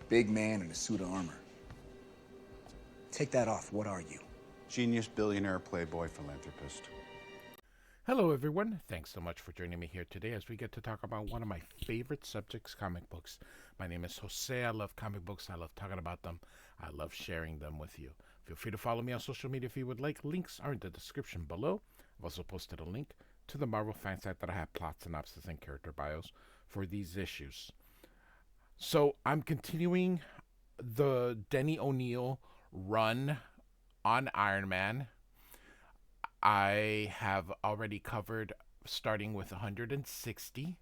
Big man in a suit of armor. Take that off. What are you? Genius, billionaire, playboy, philanthropist. Hello, everyone. Thanks so much for joining me here today as we get to talk about one of my favorite subjects, comic books. My name is Jose. I love comic books. I love talking about them. I love sharing them with you. Feel free to follow me on social media if you would like. Links are in the description below. I've also posted a link to the Marvel fan site that I have plot synopsis and character bios for these issues. So I'm continuing the Denny O'Neil run on Iron Man. I have already covered starting with 160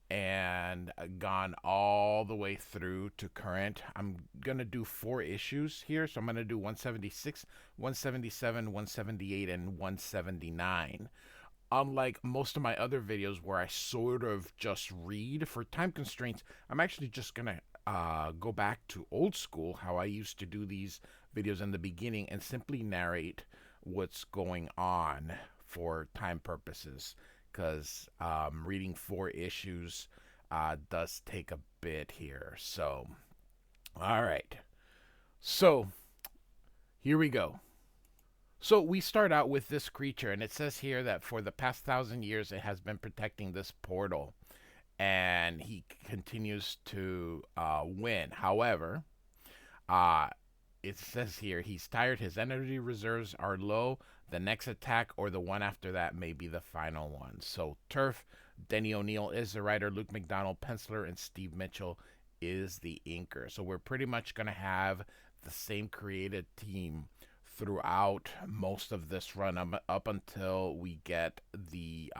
and gone all the way through to current. I'm going to do 4 issues here. So I'm going to do 176, 177, 178, and 179. Unlike most of my other videos where I sort of just read, for time constraints, I'm actually just going to go back to old school, how I used to do these videos in the beginning, and simply narrate what's going on for time purposes, because reading 4 issues does take a bit here. So, all right. So, here we go. So we start out with this creature, and it says here that for the past 1,000 years it has been protecting this portal, and he continues to win. However, it says here he's tired, his energy reserves are low, the next attack or the one after that may be the final one. So Turf, Denny O'Neil is the writer, Luke McDonell, penciler, and Steve Mitchell is the inker. So we're pretty much going to have the same creative team throughout most of this run up until we get the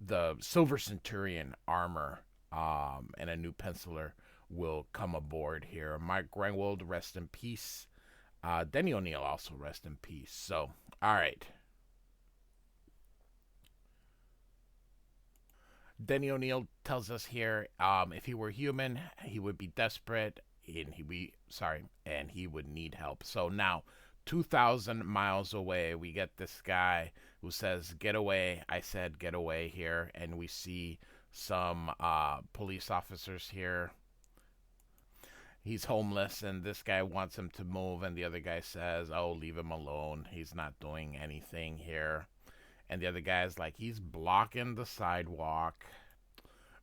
the Silver Centurion armor, and a new penciler will come aboard here. Mike Greenwald, rest in peace. Denny O'Neil also rest in peace. So, all right. Denny O'Neil tells us here, if he were human, he would be desperate, and he would need help. So now, 2,000 miles away, we get this guy who says, "Get away." I said, "Get away" here, and we see some police officers here. He's homeless, and this guy wants him to move, and the other guy says, "Oh, leave him alone. He's not doing anything here." And the other guy's like, "He's blocking the sidewalk."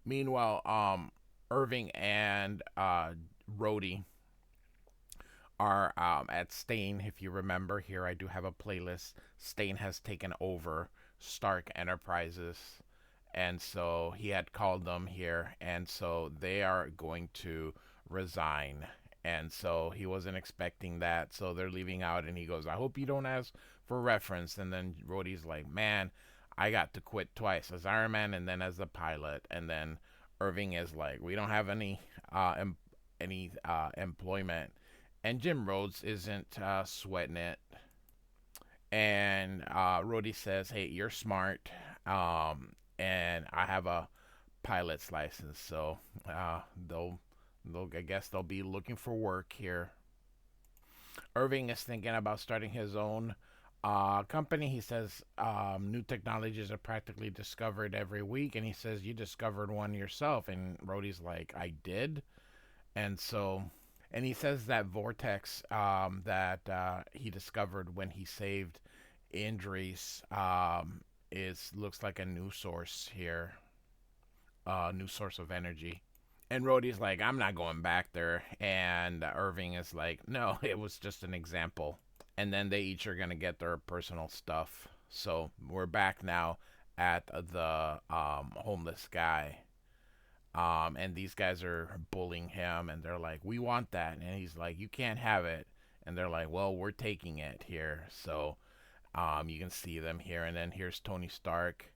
Meanwhile, Irving and Rhodey are at Stain. If you remember, here I do have a playlist. Stain has taken over Stark Enterprises, and so he had called them here, and so they are going to resign. And so he wasn't expecting that, so they're leaving out, and he goes, "I hope you don't ask for reference." And then Rhodey's like, "Man, I got to quit twice, as Iron Man and then as the pilot." And then Irving is like, "We don't have any employment," and Jim Rhodes isn't sweating it. And Rhodey says, "Hey, you're smart, and I have a pilot's license, so I guess they'll be looking for work here." Irving is thinking about starting his own company. He says new technologies are practically discovered every week, and he says, "You discovered one yourself." And Rhodey's like, "I did." And so, and he says that vortex that he discovered when he saved Indris is looks like a new source here, new source of energy. And Rhodey's like, "I'm not going back there." And Irving is like, "No, it was just an example." And then they each are going to get their personal stuff. So we're back now at the homeless guy. And these guys are bullying him, and they're like, "We want that." And he's like, "You can't have it." And they're like, "Well, we're taking it here." So you can see them here. And then here's Tony Stark.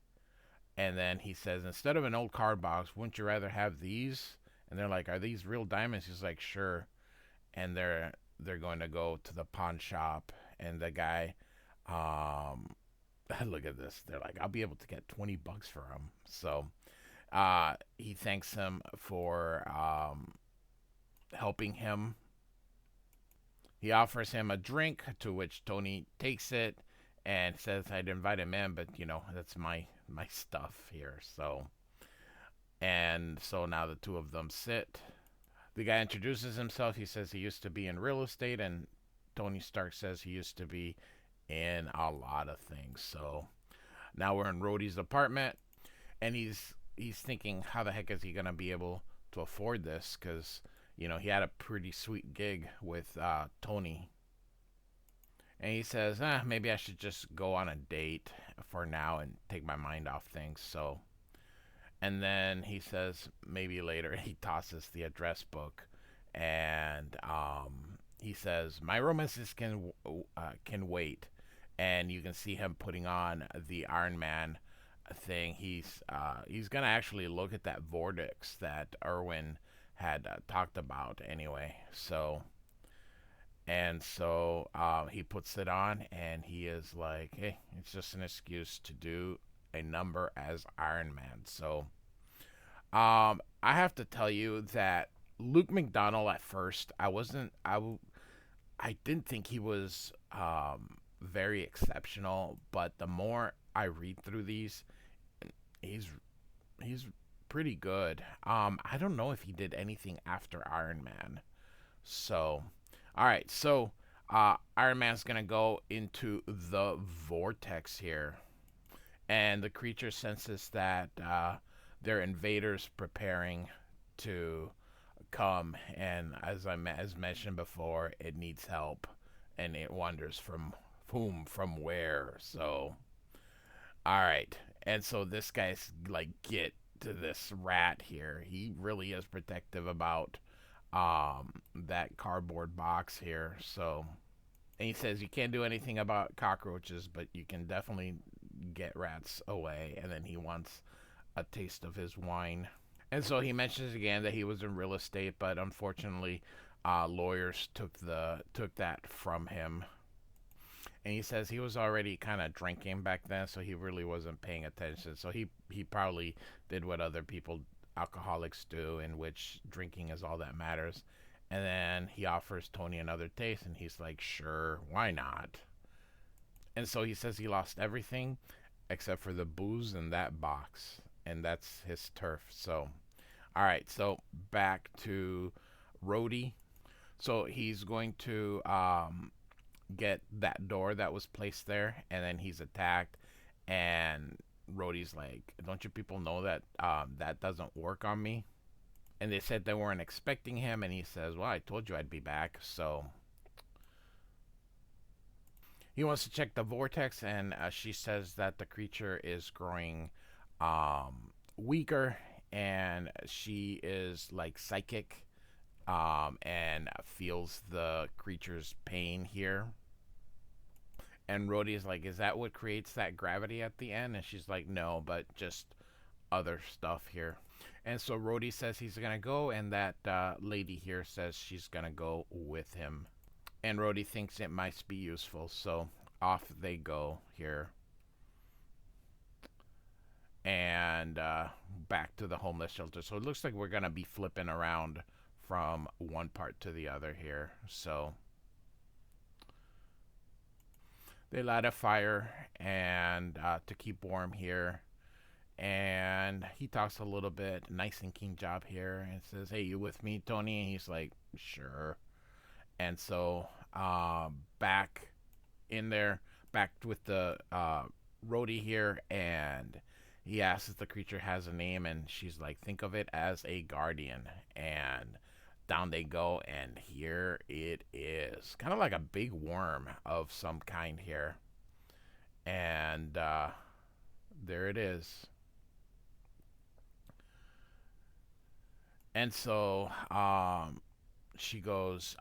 And then he says, "Instead of an old card box, wouldn't you rather have these?" And they're like, "Are these real diamonds?" He's like, "Sure." And they're going to go to the pawn shop, and the guy, um, look at this. They're like, "I'll be able to get $20 for him." So he thanks him for helping him. He offers him a drink, to which Tony takes it and says, "I'd invite him in, but that's my stuff here." So, and so now the two of them sit. The guy introduces himself. He says he used to be in real estate, and Tony Stark says he used to be in a lot of things. So now we're in Rhodey's apartment, and he's thinking, how the heck is he gonna be able to afford this? Because he had a pretty sweet gig with Tony, and he says, maybe I should just go on a date for now and take my mind off things. So, and then he says maybe later. He tosses the address book, and he says my romances can wait, and you can see him putting on the Iron Man thing. He's gonna actually look at that vortex that Irwin had talked about anyway. So he puts it on, and he is like, hey, it's just an excuse to do a number as Iron Man. So I have to tell you that Luke McDonell at first, I didn't think he was very exceptional, but the more I read through these, he's he's pretty good. I don't know if he did anything after Iron Man. So, all right. So, Iron Man's gonna go into the vortex here, and the creature senses that there are invaders preparing to come, and as mentioned before, it needs help, and it wonders from whom, from where. So, all right. And so this guy's like, get to this rat here. He really is protective about that cardboard box here. So, and he says you can't do anything about cockroaches, but you can definitely get rats away. And then he wants a taste of his wine. And so he mentions again that he was in real estate, but unfortunately, lawyers took that from him. And he says he was already kind of drinking back then, so he really wasn't paying attention. So he probably did what other people, alcoholics, do, in which drinking is all that matters. And then he offers Tony another taste, and he's like, sure, why not? And so he says he lost everything except for the booze in that box, and that's his turf. So, all right, so back to Rhodey. So he's going to get that door that was placed there, and then he's attacked, and Rhodey's like, don't you people know that that doesn't work on me? And they said they weren't expecting him, and he says, well, I told you I'd be back. So he wants to check the vortex, and she says that the creature is growing weaker, and she is like psychic, and feels the creature's pain here. And Rhodey is like, is that what creates that gravity at the end? And she's like, no, but just other stuff here. And so Rhodey says he's going to go, and that lady here says she's going to go with him. And Rhodey thinks it might be useful, so off they go here. And back to the homeless shelter. So it looks like we're going to be flipping around from one part to the other here. So they light a fire and to keep warm here. And he talks a little bit, nice thinking job here, and says, hey, you with me, Tony? And he's like, sure. And so back in there, back with the Rhodey here, and he asks if the creature has a name, and she's like, think of it as a guardian. And down they go, and here it is. Kind of like a big worm of some kind here. And there it is. And so she goes,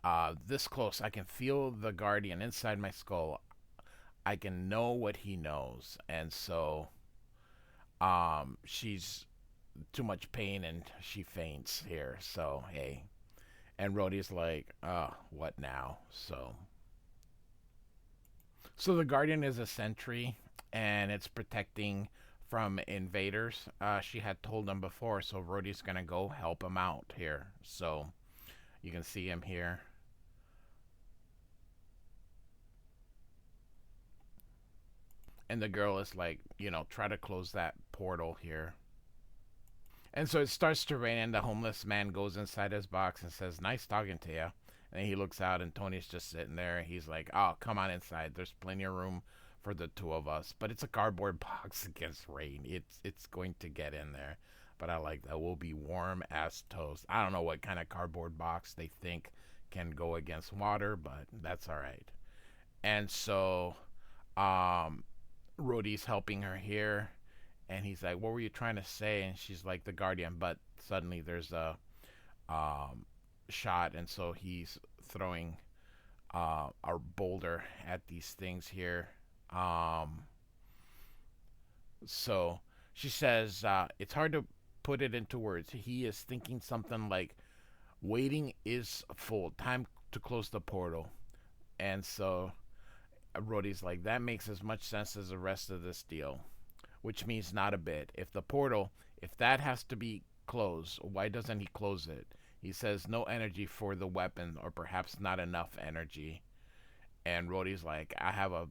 this close, I can feel the guardian inside my skull. I can know what he knows. And so she's too much pain, and she faints here. So, hey. And Rhodey's like, what now? So the guardian is a sentry, and it's protecting from invaders. She had told them before, so Rhodey's gonna go help him out here. So you can see him here. And the girl is like, try to close that portal here. And so it starts to rain, and the homeless man goes inside his box and says, "Nice talking to you." And he looks out, and Tony's just sitting there. He's like, "Oh, come on inside. There's plenty of room for the two of us." But it's a cardboard box against rain. It's going to get in there. But I like that. We'll be warm as toast. I don't know what kind of cardboard box they think can go against water, but that's all right. And so, Rhodey's helping her here, and he's like, "What were you trying to say?" And she's like, "The Guardian." But suddenly there's a um, shot, and so he's throwing a boulder at these things here. Um, so she says, "It's hard to put it into words." He is thinking something like, "Waiting is full. Time to close the portal." And so Rhodey's like, "That makes as much sense as the rest of this deal," which means not a bit. If that has to be closed, why doesn't he close it? He says no energy for the weapon, or perhaps not enough energy. And Rhodey's like, "I have a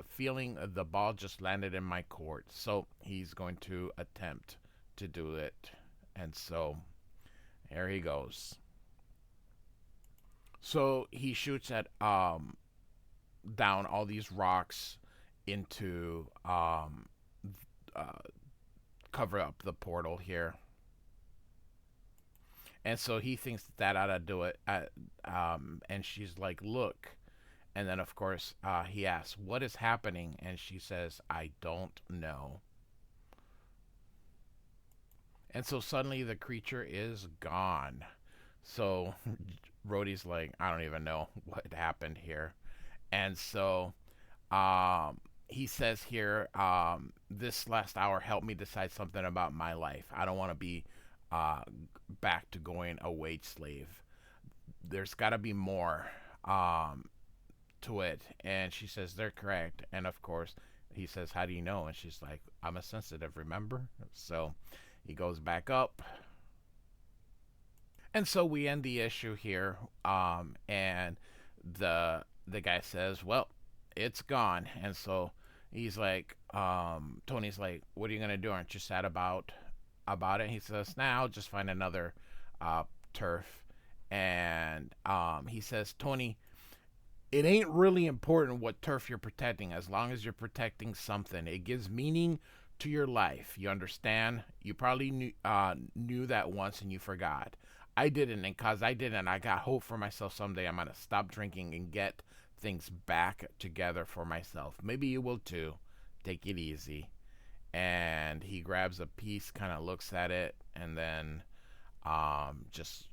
feeling the ball just landed in my court." So he's going to attempt to do it. And so here he goes. So he shoots at down all these rocks into uh, cover up the portal here. And so he thinks that ought to do it. And she's like, "Look." And then, of course, he asks, "What is happening?" And she says, "I don't know." And so suddenly the creature is gone. So Rhodey's like, "I don't even know what happened here." And so he says here, "This last hour helped me decide something about my life. I don't want to be uh, back to going a wage slave. There's got to be more um, to it." And she says, "They're correct." And of course, he says, "How do you know?" And she's like, "I'm a sensitive, remember?" So he goes back up. And so we end the issue here. And the guy says, "Well, it's gone." And so he's like, Tony's like, "What are you gonna do? Aren't you sad about it?" He says, "Nah, I'll just find another uh, turf." And he says, "Tony, it ain't really important what turf you're protecting, as long as you're protecting something. It gives meaning to your life. You understand? You probably knew that once and you forgot. I didn't, and cause I didn't, I got hope for myself. Someday I'm gonna stop drinking and get things back together for myself. Maybe you will too. Take it easy." And he grabs a piece, kind of looks at it, and then just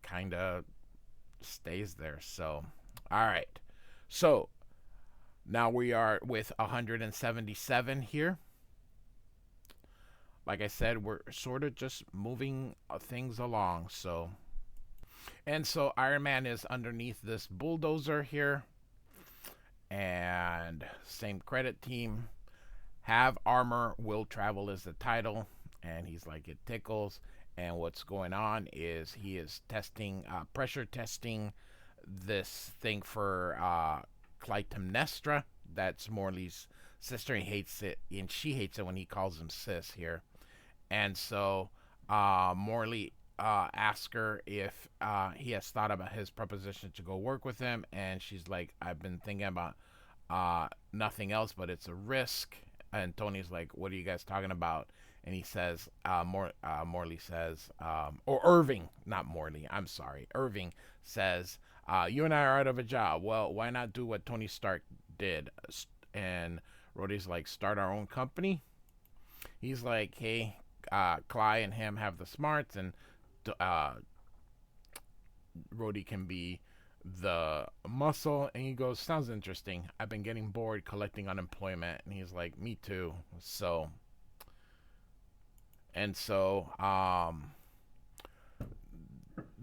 kind of stays there. So, all right. So now we are with 177 here. Like I said, we're sort of just moving things along. And so Iron Man is underneath this bulldozer here, and same credit team. "Have armor, will travel" is the title, and he's like, "It tickles." And what's going on is he is testing, pressure testing this thing for Clytemnestra. That's Morley's sister. He hates it, and she hates it when he calls him sis here. And so Morley asks her if he has thought about his proposition to go work with him, and she's like, "I've been thinking about nothing else, but it's a risk." And Tony's like, "What are you guys talking about?" And he says, Morley says, or Irving, not Morley, I'm sorry. Irving says, "You and I are out of a job. Well, why not do what Tony Stark did?" And Rhodey's like, "Start our own company?" He's like, "Hey, Cly and him have the smarts, and uh, Rhodey can be the muscle." And he goes, "Sounds interesting. I've been getting bored collecting unemployment." And he's like, "Me too." So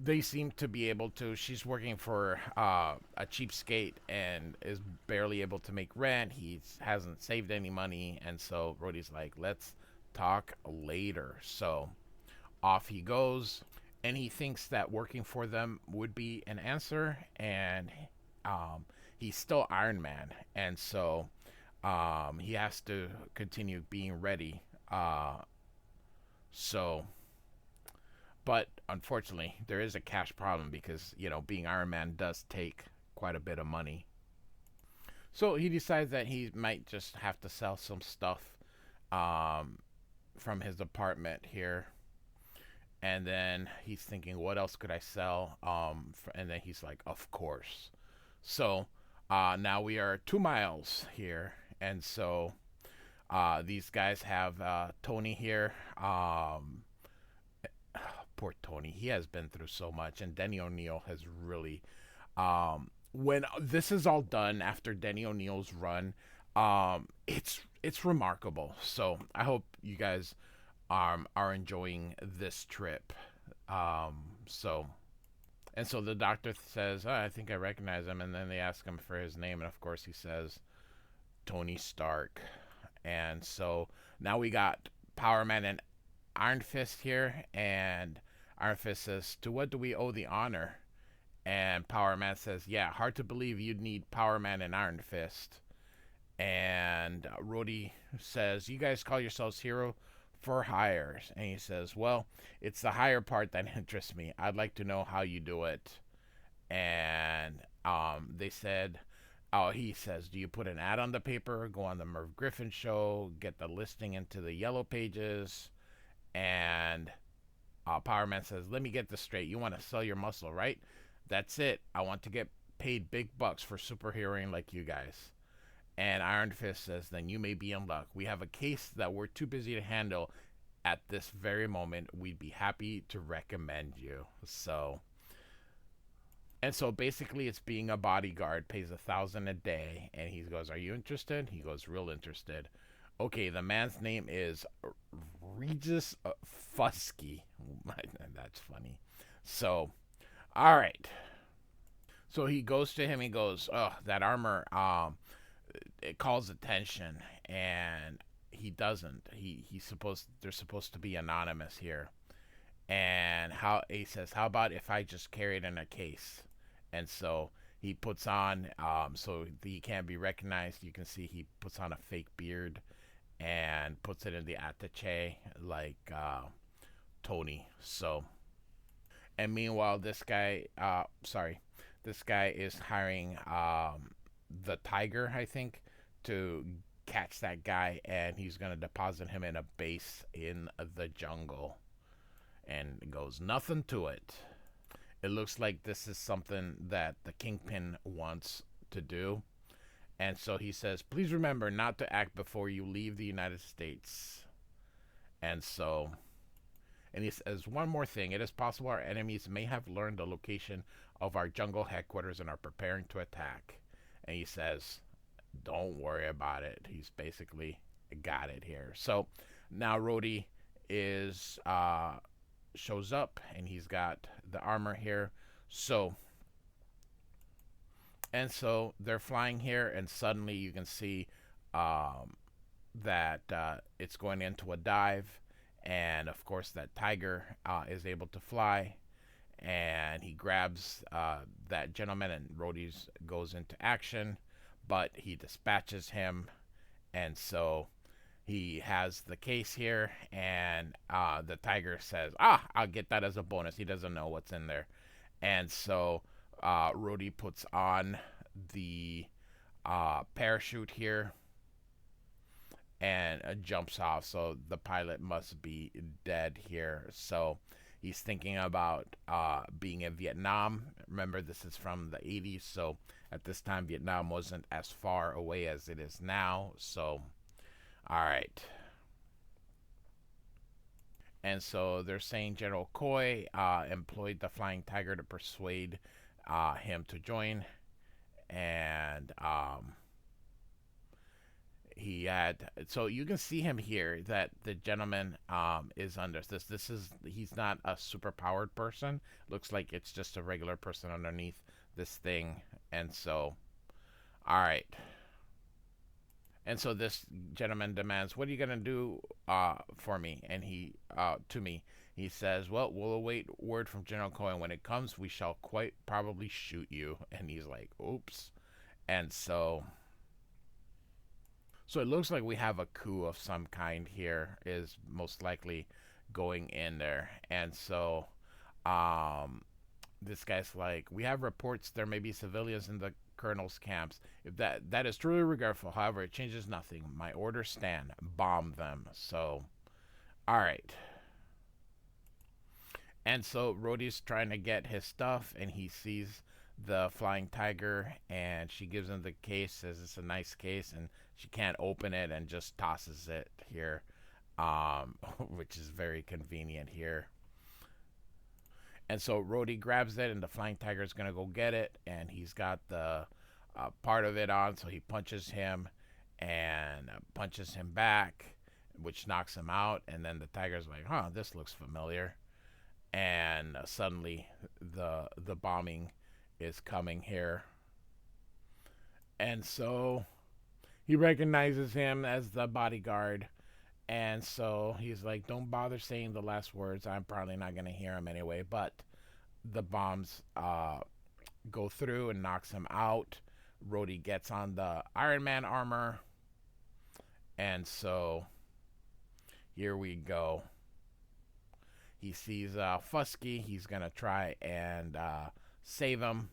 they seem to be able to. She's working for a cheapskate and is barely able to make rent. He hasn't saved any money, and so Rhodey's like, "Let's talk later." So off he goes, and he thinks that working for them would be an answer, and he's still Iron Man, and so he has to continue being ready. So But unfortunately, there is a cash problem because, being Iron Man does take quite a bit of money. So he decides that he might just have to sell some stuff um, from his apartment here. And then he's thinking, what else could I sell? And then he's like, of course. So now we are 2 miles here. And so these guys have Tony here. Poor Tony. He has been through so much. And Denny O'Neil has really. When this is all done after Denny O'Neil's run, it's remarkable. So I hope you guys are enjoying this trip. So and so the doctor says, oh, I think I recognize him, and then they ask him for his name, and of course he says Tony Stark. And so now we got Power Man and Iron Fist here, and Iron Fist says, to what do we owe the honor? And Power Man says, yeah, hard to believe you'd need Power Man and Iron Fist. And Rhodey says, you guys call yourselves hero for hires. And he says, well, it's the hire part that interests me. I'd like to know how you do it. And they said, he says, do you put an ad on the paper, go on the Merv Griffin show, get the listing into the yellow pages? And Power Man says, let me get this straight. You want to sell your muscle, right? That's it. I want to get paid big bucks for superheroing like you guys. And Iron Fist says, then you may be in luck. We have a case that we're too busy to handle at this very moment. We'd be happy to recommend you. And so basically it's being a bodyguard, pays $1,000 a day. And he goes, are you interested? He goes, real interested. Okay, the man's name is Regis Fusky. That's funny. So, all right. So he goes to him. He goes, oh, that armor, it calls attention. And he doesn't. They're supposed to be anonymous here. And he says, how about if I just carry it in a case? And so he puts on, so he can't be recognized. You can see he puts on a fake beard and puts it in the attaché like Tony. So, and meanwhile, this guy is hiring the Tiger, I think, to catch that guy, and he's gonna deposit him in a base in the jungle. And it goes nothing to it. It looks like this is something that the Kingpin wants to do. And so he says, please remember not to act before you leave the United States. And he says, one more thing. It is possible our enemies may have learned the location of our jungle headquarters and are preparing to attack. And he says, don't worry about it. He's basically got it here. So now Rhodey shows up, and he's got the armor here. So they're flying here, and suddenly you can see that it's going into a dive, and of course that Tiger is able to fly, and he grabs that gentleman, and Rhodey goes into action, but he dispatches him. And so he has the case here, and the Tiger says, I'll get that as a bonus. He doesn't know what's in there. And so Rhodey puts on the parachute here and jumps off. So the pilot must be dead here. So he's thinking about being in Vietnam. Remember, this is from the 80s. So at this time, Vietnam wasn't as far away as it is now. So, all right. And so they're saying General Coy employed the Flying Tiger to persuade him to join. And so you can see him here that the gentleman is under this. He's not a super powered person. Looks like it's just a regular person underneath this thing. And so, all right. And so this gentleman demands, what are you going to do for me? And he says, well, we'll await word from General Coy. When it comes, we shall quite probably shoot you. And he's like, oops. And so it looks like we have a coup of some kind here is most likely going in there. And so um, this guy's like, we have reports there may be civilians in the colonel's camps. If that is truly regretful, however, it changes nothing. My orders stand. Bomb them. So, all right. And so Rhodey's trying to get his stuff, and he sees the flying tiger, and she gives him the case, says it's a nice case, and she can't open it, and just tosses it here, which is very convenient here. And so Rhodey grabs it, and the flying tiger is gonna go get it, and he's got the part of it on, so he punches him, and punches him back, which knocks him out. And then the tiger's like, "Huh, this looks familiar." And suddenly, the bombing is coming here, and so he recognizes him as the bodyguard. And so he's like, "Don't bother saying the last words. I'm probably not gonna hear him anyway." But the bombs go through and knocks him out. Rhodey gets on the Iron Man armor, and so here we go. He sees Fusky. He's gonna try and save him,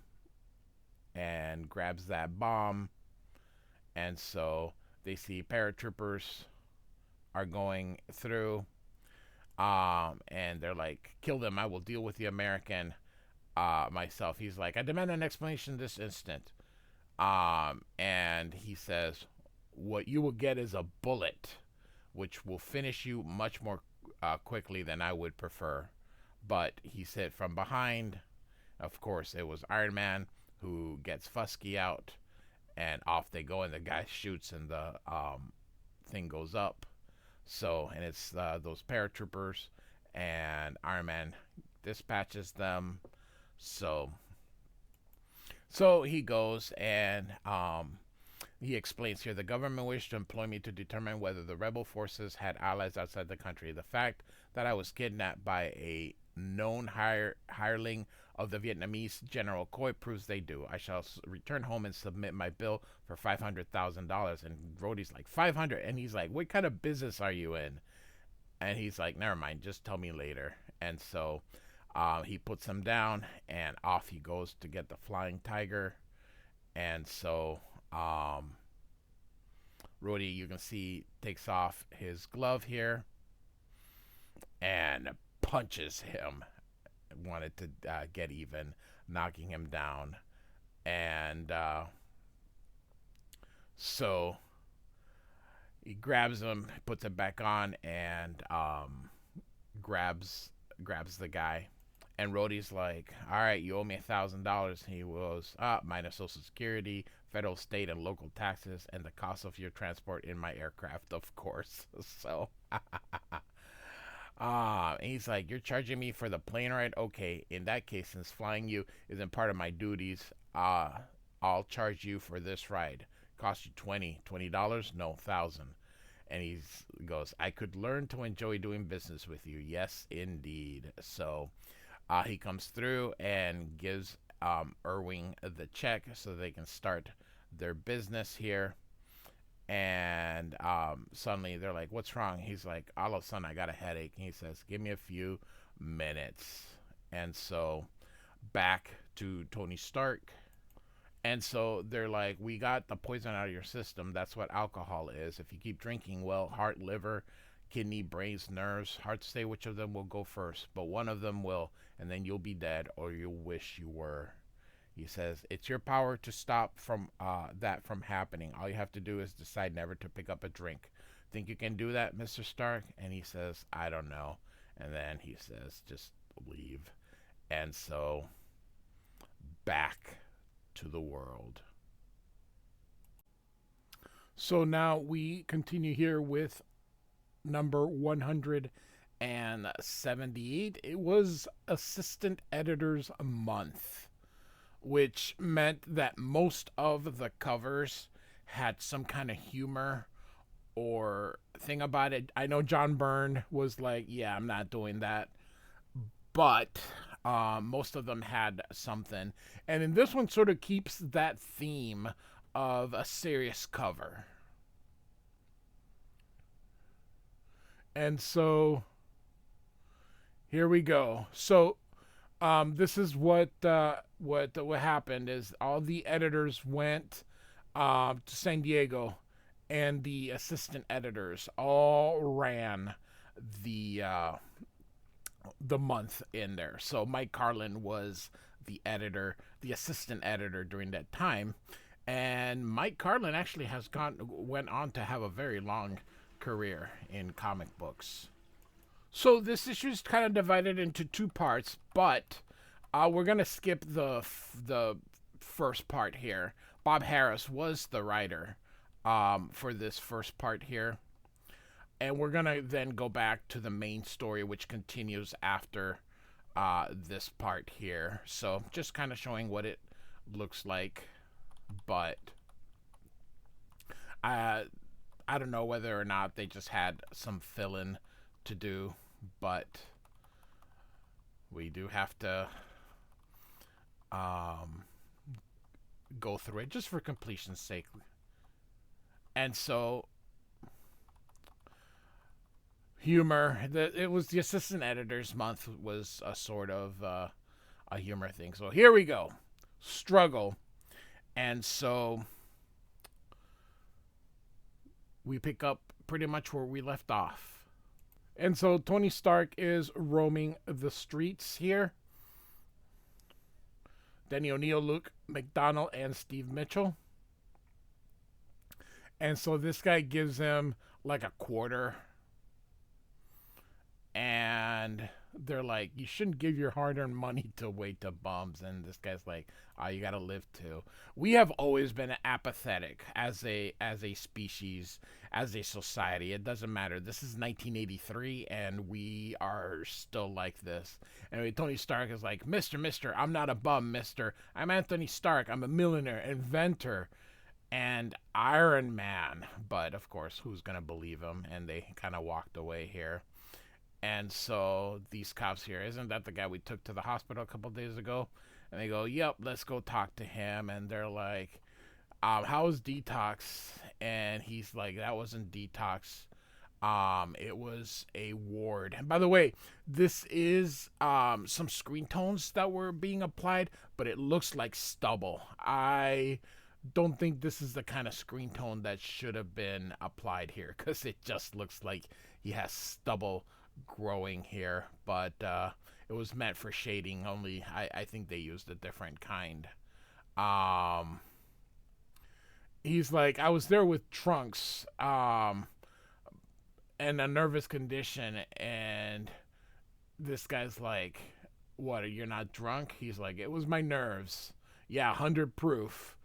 and grabs that bomb. And so they see paratroopers are going through, and they're like, "Kill them. I will deal with the American myself." He's like, "I demand an explanation this instant." And he says, "What you will get is a bullet, which will finish you much more quickly than I would prefer." But he said from behind, of course, it was Iron Man who gets Fusky out, and off they go, and the guy shoots, and the thing goes up. So, and it's those paratroopers, and Iron Man dispatches them. So he goes, and he explains here, the government wished to employ me to determine whether the rebel forces had allies outside the country. The fact that I was kidnapped by a known hireling of the Vietnamese General Coy proves they do. I shall return home and submit my bill for $500,000. And Rhodey's like, 500? And he's like, what kind of business are you in? And he's like, never mind, just tell me later. And so he puts him down, and off he goes to get the flying tiger. And so Rhodey, you can see, takes off his glove here and punches him. Wanted to get even, knocking him down. And so he grabs him, puts it back on, and grabs the guy. And Rhodey's like, all right, you owe me $1,000. He goes, minus Social Security, federal, state, and local taxes, and the cost of your transport in my aircraft, of course. So, and he's like, you're charging me for the plane ride? Okay, in that case, since flying you isn't part of my duties, I'll charge you for this ride. Cost you $20. No, 1,000. And he goes, I could learn to enjoy doing business with you. Yes, indeed. So he comes through and gives Irving the check so they can start their business here. And suddenly they're like, what's wrong? He's like, all of a sudden I got a headache. And he says, give me a few minutes. And so back to Tony Stark. And so they're like, we got the poison out of your system. That's what alcohol is. If you keep drinking, well, heart, liver, kidney, brains, nerves, hard to say which of them will go first, but one of them will, and then you'll be dead, or you'll wish you were. He says, it's your power to stop from that from happening. All you have to do is decide never to pick up a drink. Think you can do that, Mr. Stark? And he says, I don't know. And then he says, just leave. And so back to the world. So now we continue here with number 178. It was Assistant Editor's Month, which meant that most of the covers had some kind of humor or thing about it. I know John Byrne was like, yeah, I'm not doing that. But most of them had something. And in this one sort of keeps that theme of a serious cover. And so Here we go. So, this is what happened is all the editors went to San Diego, and the assistant editors all ran the uh, the month in there. So Mike Carlin was the editor, the assistant editor during that time, and Mike Carlin actually went on to have a very long career in comic books. So this issue is kind of divided into two parts, but we're gonna skip the first part here. Bob Harris was the writer for this first part here, and we're gonna then go back to the main story, which continues after this part here. So just kind of showing what it looks like, but I don't know whether or not they just had some fill-in to do, but we do have to go through it just for completion's sake. And so humor, it was the assistant editors month, was a sort of a humor thing. So here we go. Struggle. And so we pick up pretty much where we left off. And so Tony Stark is roaming the streets here. Denny O'Neil, Luke McDonell, and Steve Mitchell. And so this guy gives him like a quarter. And they're like, you shouldn't give your hard-earned money away to bums. And this guy's like, oh, you got to live too. We have always been apathetic as a species, as a society. It doesn't matter. This is 1983, and we are still like this. Anyway, Tony Stark is like, Mister, I'm not a bum, mister. I'm Anthony Stark. I'm a millionaire, inventor, and Iron Man. But, of course, who's going to believe him? And they kind of walked away here. And so these cops here, isn't that the guy we took to the hospital a couple days ago? And they go, yep, let's go talk to him. And they're like, how was detox? And he's like, that wasn't detox. It was a ward. And by the way, this is some screen tones that were being applied, but it looks like stubble. I don't think this is the kind of screen tone that should have been applied here, because it just looks like he has stubble growing here, but it was meant for shading only. I think they used a different kind. He's like, I was there with Trunks and a nervous condition, and this guy's like, what, you're not drunk? He's like, it was my nerves. Yeah, 100 proof.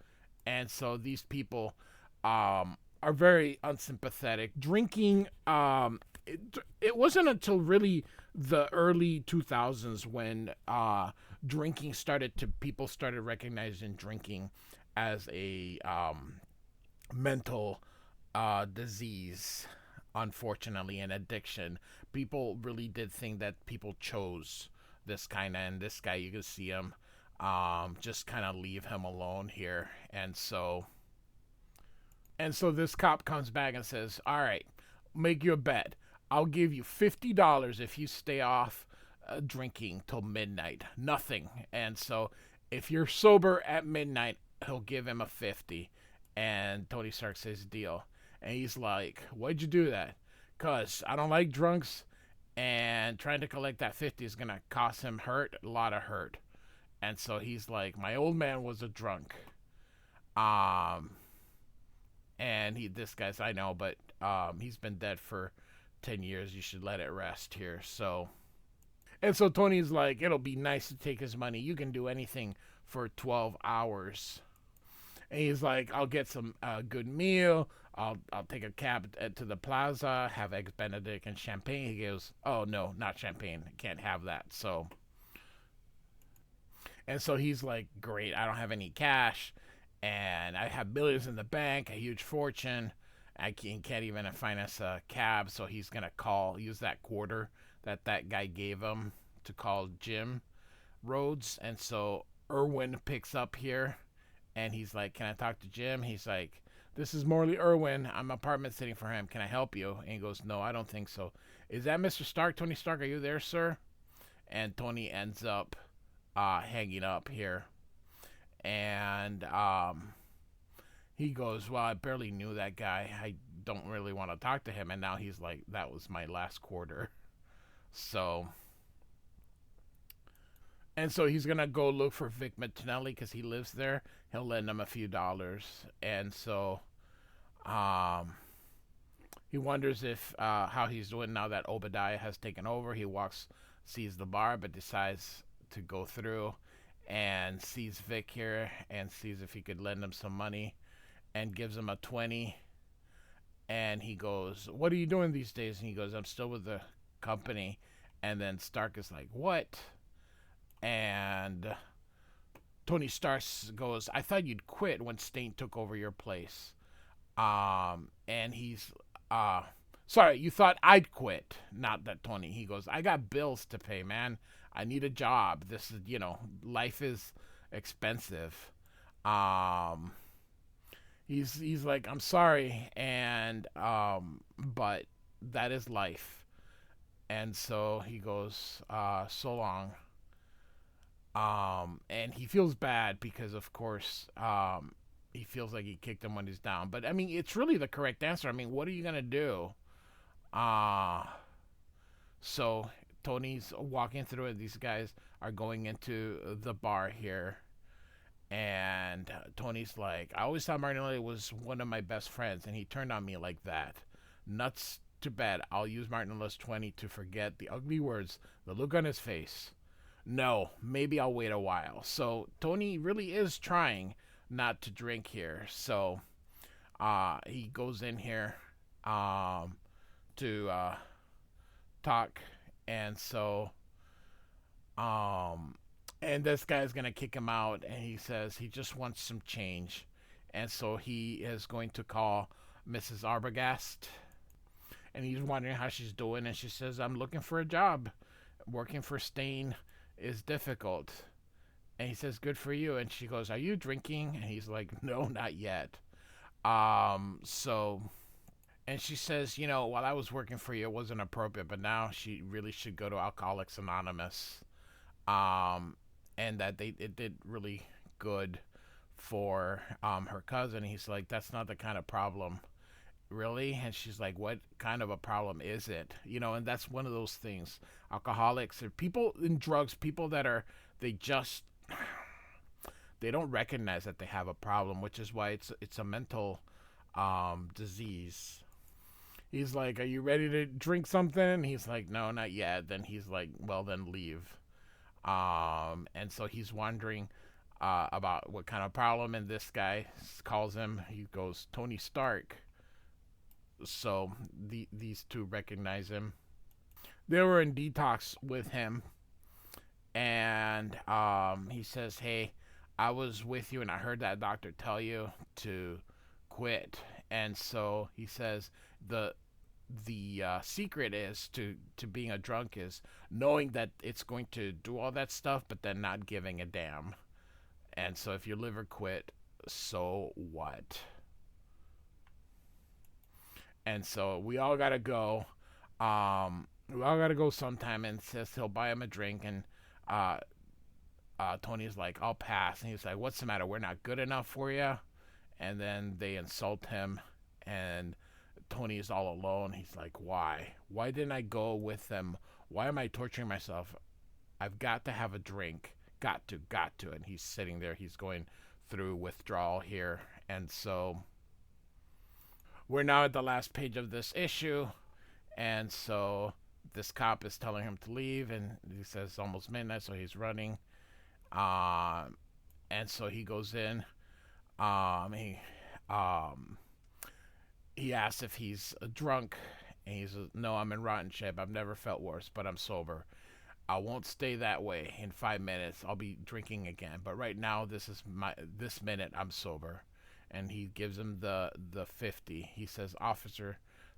And so these people are very unsympathetic. Drinking, it wasn't until really the early 2000s when people started recognizing drinking as a mental disease, unfortunately, an addiction. People really did think that people chose this kind of, and this guy, you can see him just kind of leave him alone here. And so this cop comes back and says, all right, make you a bet. I'll give you $50 if you stay off drinking till midnight. Nothing. And so if you're sober at midnight, he'll give him a 50. And Tony Stark says, deal. And he's like, why'd you do that? Because I don't like drunks, and trying to collect that 50 is going to cost him a lot of hurt. And so he's like, my old man was a drunk. And this guy's, I know, but he's been dead for 10 years. You should let it rest here. So Tony's like, it'll be nice to take his money. You can do anything for 12 hours. And he's like, I'll get some good meal. I'll take a cab to the plaza, have Eggs Benedict and champagne. He goes, oh, no, not champagne. Can't have that. So he's like, great, I don't have any cash, and I have millions in the bank, a huge fortune. I can't even finance a cab, so he's going to use that quarter that guy gave him to call Jim Rhodes. And so Irwin picks up here, and he's like, can I talk to Jim? He's like, this is Morley Irwin. I'm apartment sitting for him. Can I help you? And he goes, no, I don't think so. Is that Mr. Stark? Tony Stark, are you there, sir? and Tony ends up hanging up here. And he goes, well, I barely knew that guy. I don't really want to talk to him. And now he's like, that was my last quarter. So, and so he's going to go look for Vic McDonell because he lives there. He'll lend him a few dollars. And so he wonders if how he's doing now that Obadiah has taken over. He walks, sees the bar, but decides to go through and sees Vic here and sees if he could lend him some money and gives him a 20. And he goes, what are you doing these days? And he goes, I'm still with the company. And then Stark is like, what? And Tony Stark goes, I thought you'd quit when Stain took over your place. And he's, sorry, you thought I'd quit. Not that Tony. He goes, I got bills to pay, man. I need a job. This is, life is expensive. He's like, I'm sorry, and but that is life. And so he goes, so long. And he feels bad because, of course, he feels like he kicked him when he's down. But I mean, it's really the correct answer. I mean, what are you gonna do? So Tony's walking through it. These guys are going into the bar here. And Tony's like, I always thought Martinelli was one of my best friends, and he turned on me like that. Nuts to bed. I'll use Martinelli's 20 to forget the ugly words, the look on his face. No, maybe I'll wait a while. So Tony really is trying not to drink here. So he goes in here to talk. And so and this guy's going to kick him out, and he says he just wants some change. And so he is going to call Mrs. Arbogast, and he's wondering how she's doing, and she says, I'm looking for a job. Working for Stain is difficult. And he says, good for you. And she goes, are you drinking? And he's like, no, not yet. So, and she says, while I was working for you, it wasn't appropriate, but now she really should go to Alcoholics Anonymous. And that it did really good for her cousin. He's like, that's not the kind of problem. Really? And she's like, what kind of a problem is it? And that's one of those things. Alcoholics or people in drugs, people that are, they don't recognize that they have a problem, which is why it's a mental disease. He's like, are you ready to drink something? He's like, no, not yet. Then he's like, well, then leave. And so he's wondering about what kind of problem, and this guy calls him, he goes, Tony Stark. So these two recognize him. They were in detox with him, and he says, hey, I was with you, and I heard that doctor tell you to quit. And so he says the secret is to being a drunk is knowing that it's going to do all that stuff, but then not giving a damn. And so if your liver quit, so what? And so we all gotta go. We all gotta go sometime. And says he'll buy him a drink. And Tony's like, I'll pass. And he's like, what's the matter? We're not good enough for you. And then they insult him, and Tony is all alone. He's like, why? Why didn't I go with them? Why am I torturing myself? I've got to have a drink. Got to. And he's sitting there. He's going through withdrawal here. And so we're now at the last page of this issue. And so this cop is telling him to leave. And he says it's almost midnight, so he's running. And so he goes in. He asks if he's drunk, and he says, no, I'm in rotten shape. I've never felt worse, but I'm sober. I won't stay that way. In 5 minutes, I'll be drinking again. But right now, this minute, I'm sober. And he gives him the 50. He says, officer,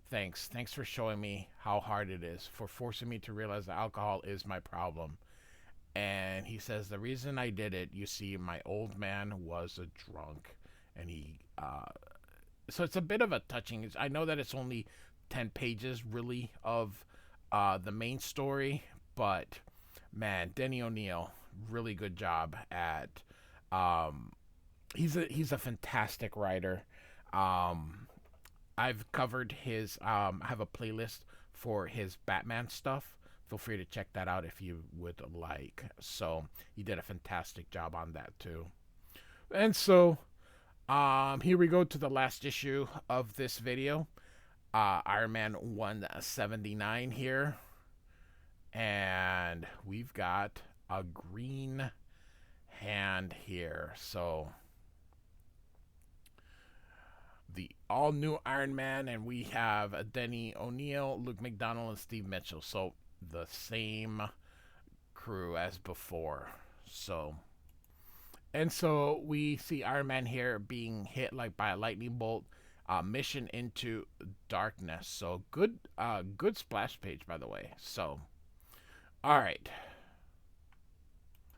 thanks. Thanks for showing me how hard it is, for forcing me to realize that alcohol is my problem. And he says, the reason I did it, you see, my old man was a drunk. And so it's a bit of a touching. I know that it's only 10 pages, really, of the main story. But, man, Denny O'Neil, really good job at. Um, he's a fantastic writer. Um, I've covered his. I have a playlist for his Batman stuff. Feel free to check that out if you would like. So he did a fantastic job on that too. And so, here we go to the last issue of this video. Iron Man 179 here. And we've got a green hand here. So, the all new Iron Man, and we have Denny O'Neil, Luke McDonell, and Steve Mitchell. So, the same crew as before. So, and so we see Iron Man here being hit like by a lightning bolt. Mission into darkness. So good, good splash page, by the way. So, all right.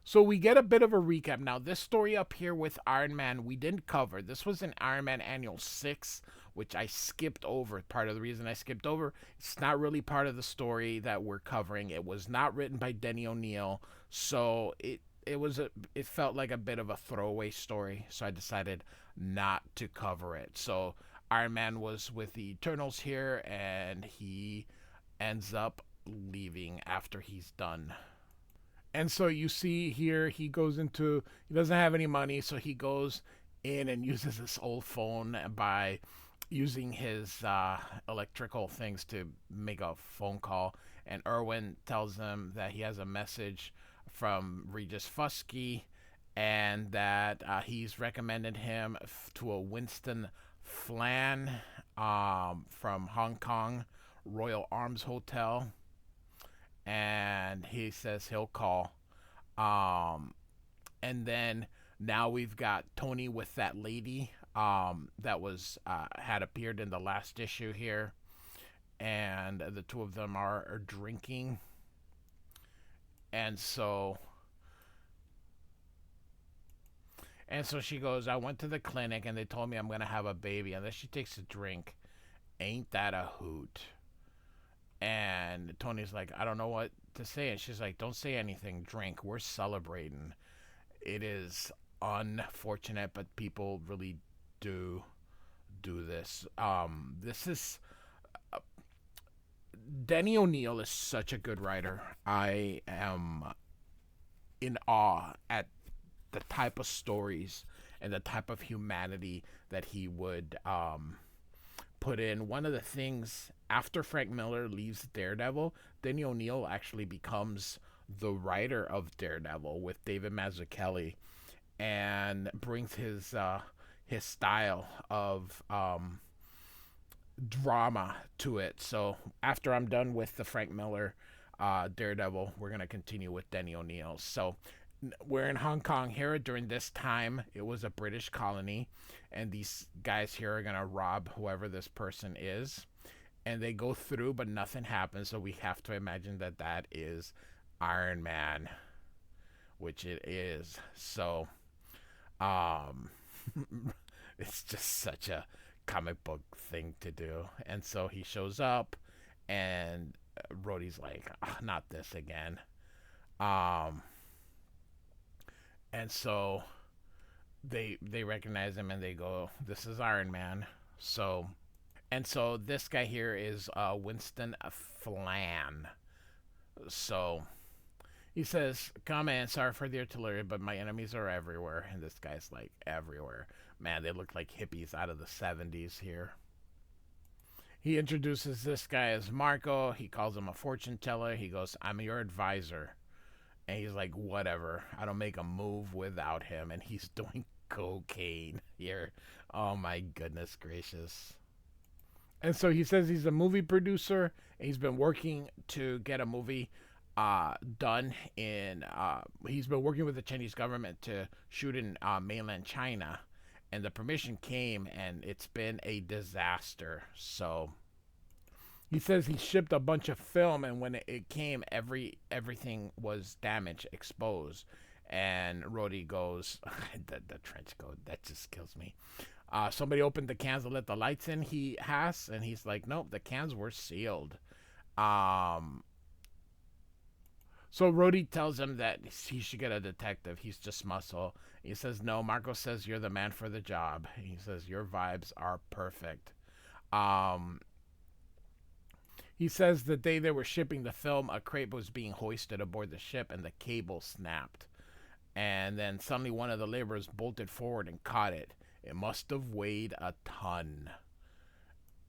So we get a bit of a recap now. This story up here with Iron Man we didn't cover. This was in Iron Man Annual 6, which I skipped over. Part of the reason I skipped over, it's not really part of the story that we're covering. It was not written by Denny O'Neil, so it felt like a bit of a throwaway story. So I decided not to cover it. So Iron Man was with the Eternals here, and he ends up leaving after he's done. And so you see here, he doesn't have any money, so he goes in and uses this old phone by using his electrical things to make a phone call. And Irwin tells him that he has a message from Regis Fusky, and that he's recommended him to a Winston Flan from Hong Kong Royal Arms Hotel. And he says he'll call. And then now we've got Tony with that lady that was had appeared in the last issue here, and the two of them are drinking. And so she goes, I went to the clinic and they told me I'm gonna have a baby. And then she takes a drink. Ain't that a hoot? And Tony's like, I don't know what to say. And she's like, don't say anything. Drink. We're celebrating. It is unfortunate, but people really do this. This is... Denny O'Neil is such a good writer. I am in awe at the type of stories and the type of humanity that he would put in. One of the things, after Frank Miller leaves Daredevil, Denny O'Neil actually becomes the writer of Daredevil with David Mazzucchelli, and brings his style of drama to it. So after I'm done with the Frank Miller Daredevil, we're going to continue with Denny O'Neil. So we're in Hong Kong here. During this time, it was a British colony, and these guys here are going to rob whoever this person is. And they go through, but nothing happens, so we have to imagine that that is Iron Man, which it is. So, it's just such a comic book thing to do. And so he shows up, and Rhodey's like, oh, not this again. And so they recognize him, and they go, this is Iron Man. So, and so this guy here is Winston Flan. So he says, come in, sorry for the artillery, but my enemies are everywhere. And this guy's like, everywhere. Man, they look like hippies out of the 70s here. He introduces this guy as Marco. He calls him a fortune teller. He goes, I'm your advisor. And he's like, whatever. I don't make a move without him. And he's doing cocaine here. Oh, my goodness gracious. And so he says he's a movie producer. And he's been working to get a movie done in... he's been working with the Chinese government to shoot in mainland China. And the permission came, and it's been a disaster. So he says he shipped a bunch of film, and when it came, everything was damaged, exposed. And Rhodey goes, the trench coat, that just kills me. Somebody opened the cans to let the lights in, he has, and he's like, nope, the cans were sealed. So So Rhodey tells him that he should get a detective. He's just muscle. He says, no, Marco says you're the man for the job. He says, your vibes are perfect. Um, he says the day they were shipping the film, a crate was being hoisted aboard the ship and the cable snapped. And then suddenly one of the laborers bolted forward and caught it. It must have weighed a ton.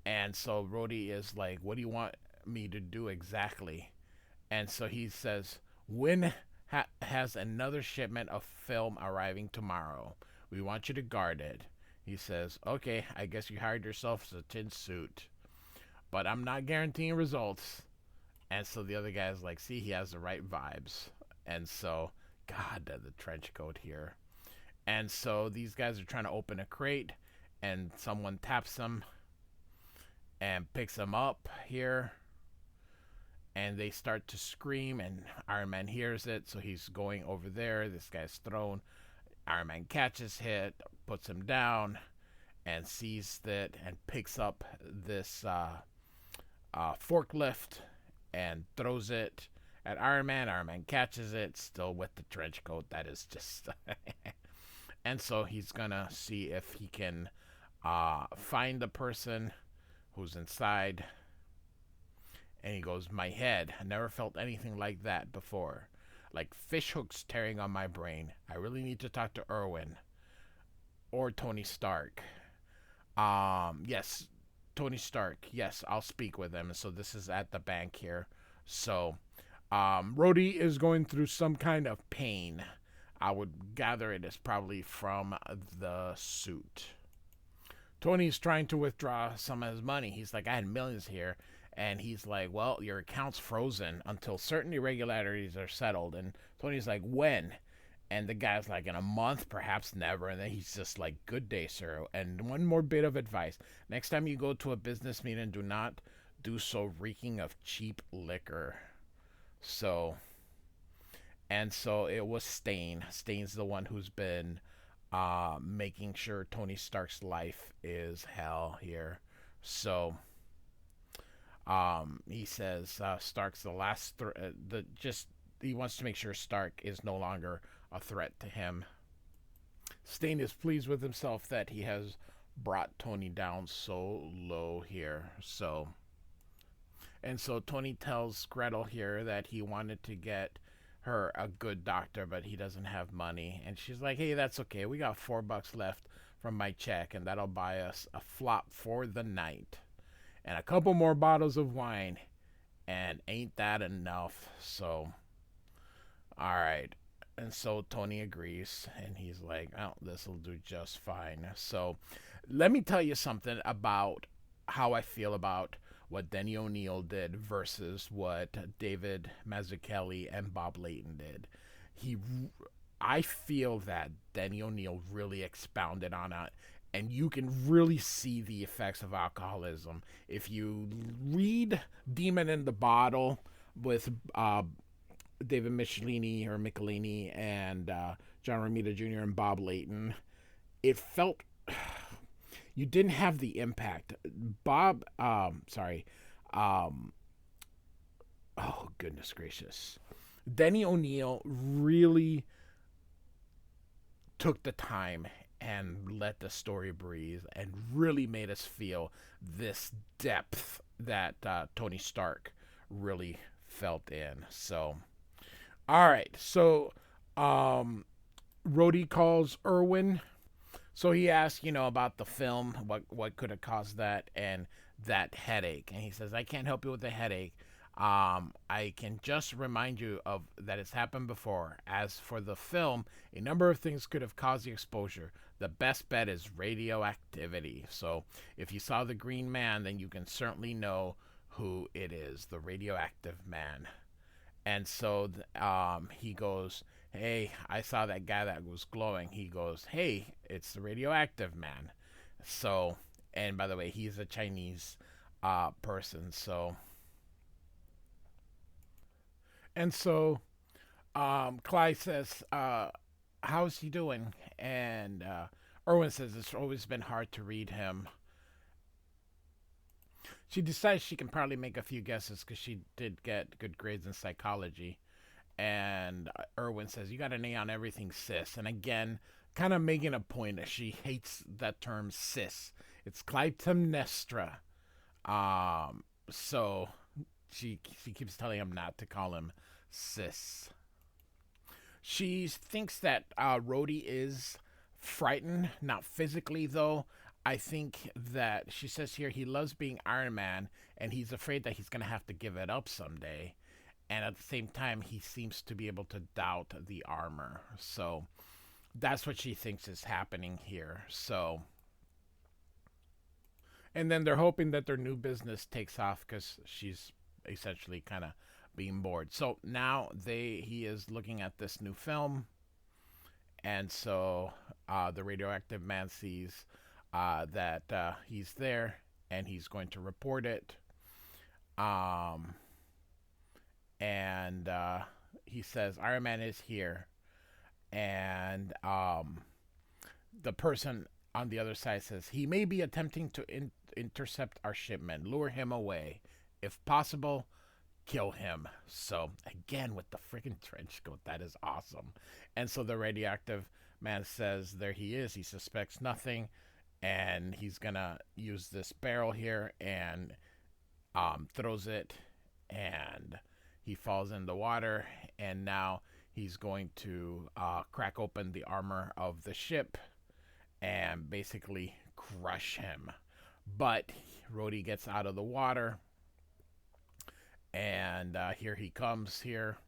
And so Rhodey is like, what do you want me to do exactly? And so he says, Wynn has another shipment of film arriving tomorrow. We want you to guard it. He says, okay, I guess you hired yourself as a tin suit. But I'm not guaranteeing results. And so the other guy's like, see, he has the right vibes. And so, God, the trench coat here. And so these guys are trying to open a crate. And someone taps them and picks them up here. And they start to scream, and Iron Man hears it, so he's going over there. This guy's thrown. Iron Man catches it, puts him down, and sees that, and picks up this forklift and throws it at Iron Man. Iron Man catches it, still with the trench coat. That is just... And so he's going to see if he can find the person who's inside. And he goes, my head. I never felt anything like that before. Like fish hooks tearing on my brain. I really need to talk to Irwin. Or Tony Stark. Yes, Tony Stark. Yes, I'll speak with him. So this is at the bank here. So, Rhodey is going through some kind of pain. I would gather it is probably from the suit. Tony's trying to withdraw some of his money. He's like, I had millions here. And he's like, well, your account's frozen until certain irregularities are settled. And Tony's like, when? And the guy's like, in a month, perhaps never. And then he's just like, good day, sir. And one more bit of advice. Next time you go to a business meeting, do not do so reeking of cheap liquor. So, and so it was Stain. Stain's the one who's been making sure Tony Stark's life is hell here. So... he says Stark's the last he wants to make sure Stark is no longer a threat to him. Stain is pleased with himself that he has brought Tony down so low here. So Tony tells Gretel here that he wanted to get her a good doctor, but he doesn't have money. And she's like, hey, that's okay. We got $4 left from my check, and that'll buy us a flop for the night. And a couple more bottles of wine. And ain't that enough? So, all right. And so Tony agrees. And he's like, oh, this will do just fine. So, let me tell you something about how I feel about what Denny O'Neil did versus what David Mazzucchelli and Bob Layton did. I feel that Denny O'Neil really expounded on it. And you can really see the effects of alcoholism. If you read Demon in the Bottle with David Michelini and John Romita Jr. and Bob Layton, it felt you didn't have the impact. Oh, goodness gracious. Denny O'Neil really took the time and let the story breathe and really made us feel this depth that Tony Stark really felt in. So, all right. So, Rhodey calls Irwin. So he asks, about the film, what could have caused that and that headache. And he says, I can't help you with the headache. I can just remind you of that it's happened before. As for the film, a number of things could have caused the exposure. The best bet is radioactivity. So if you saw the Green Man, then you can certainly know who it is, the radioactive man. And so he goes, hey, I saw that guy that was glowing. He goes, hey, it's the radioactive man. So, and by the way, he's a Chinese person. So... And so Clyde says, how's he doing? And Irwin says it's always been hard to read him. She decides she can probably make a few guesses because she did get good grades in psychology. And Irwin says, "You got an A on everything, sis." And again, kind of making a point that she hates that term sis. It's Clytemnestra. So she keeps telling him not to call him sis. She thinks that Rhodey is frightened, not physically though. I think that she says here he loves being Iron Man and he's afraid that he's going to have to give it up someday. And at the same time, he seems to be able to doubt the armor. So that's what she thinks is happening here. So, and then they're hoping that their new business takes off because she's essentially kind of being bored. So now he is looking at this new film, and so the radioactive man sees that he's there, and he's going to report it. And he says Iron Man is here, and the person on the other side says he may be attempting to intercept our shipment. Lure him away, if possible. Kill him. So again with the freaking trench coat, that is awesome. And so the radioactive man says there he is. He suspects nothing, and he's gonna use this barrel here and throws it, and he falls in the water, and now he's going to crack open the armor of the ship and basically crush him. But Rhodey gets out of the water, and here he comes here,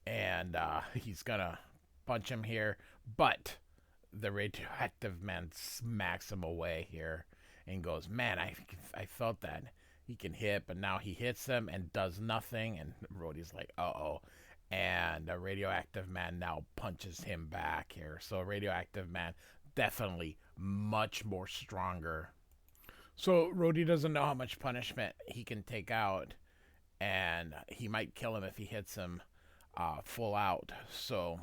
and he's gonna punch him here, but the radioactive man smacks him away here and goes, "Man, I felt that he can hit, but now he hits him and does nothing." And Rhodey's like, "Uh-oh." And the radioactive man now punches him back here. So radioactive man definitely much more stronger. So Rhodey doesn't know how much punishment he can take out, and he might kill him if he hits him full out. So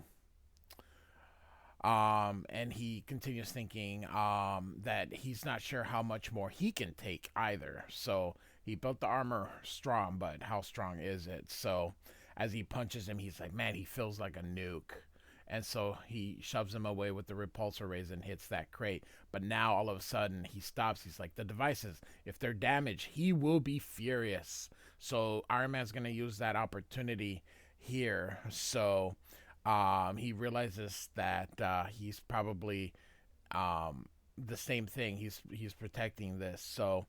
and he continues thinking that he's not sure how much more he can take either. So he built the armor strong, but how strong is it? So as he punches him, he's like, man, he feels like a nuke. And so he shoves him away with the repulsor rays and hits that crate. But now all of a sudden he stops. He's like, the devices, if they're damaged, he will be furious. So Iron Man's going to use that opportunity here. So he realizes that he's probably the same thing. He's protecting this. So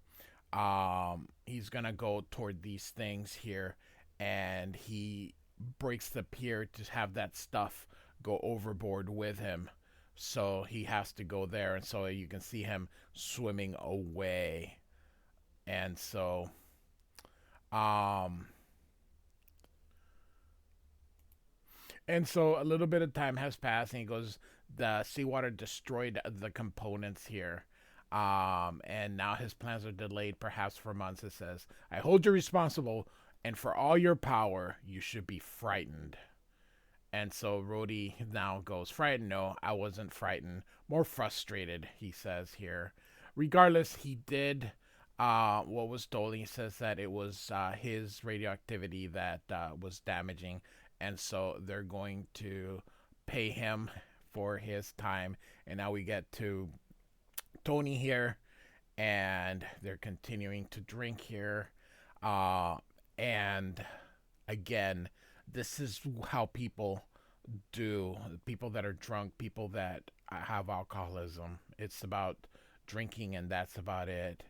he's going to go toward these things here. And he breaks the pier to have that stuff go overboard with him. So he has to go there. And so you can see him swimming away. And so a little bit of time has passed, and he goes, the seawater destroyed the components here. And now his plans are delayed, perhaps for months. It says, I hold you responsible, and for all your power, you should be frightened. And so Rhodey now goes, frightened? No, I wasn't frightened. More frustrated, he says here. Regardless, he did what was told. He says that it was his radioactivity that was damaging. And so they're going to pay him for his time. And now we get to Tony here. And they're continuing to drink here. And again, this is how people do. People that are drunk, people that have alcoholism. It's about drinking, and that's about it.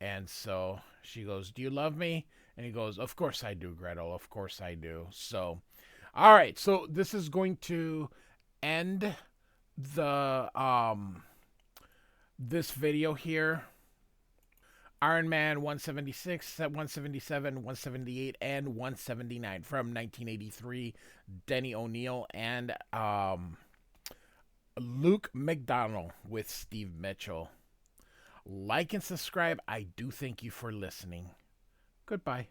And so she goes, do you love me? And he goes, of course I do, Gretel. Of course I do. So, all right. So this is going to end the this video here. Iron Man 176, 177, 178, and 179 from 1983. Denny O'Neil and Luke McDonell with Steve Mitchell. Like and subscribe. I do thank you for listening. Goodbye.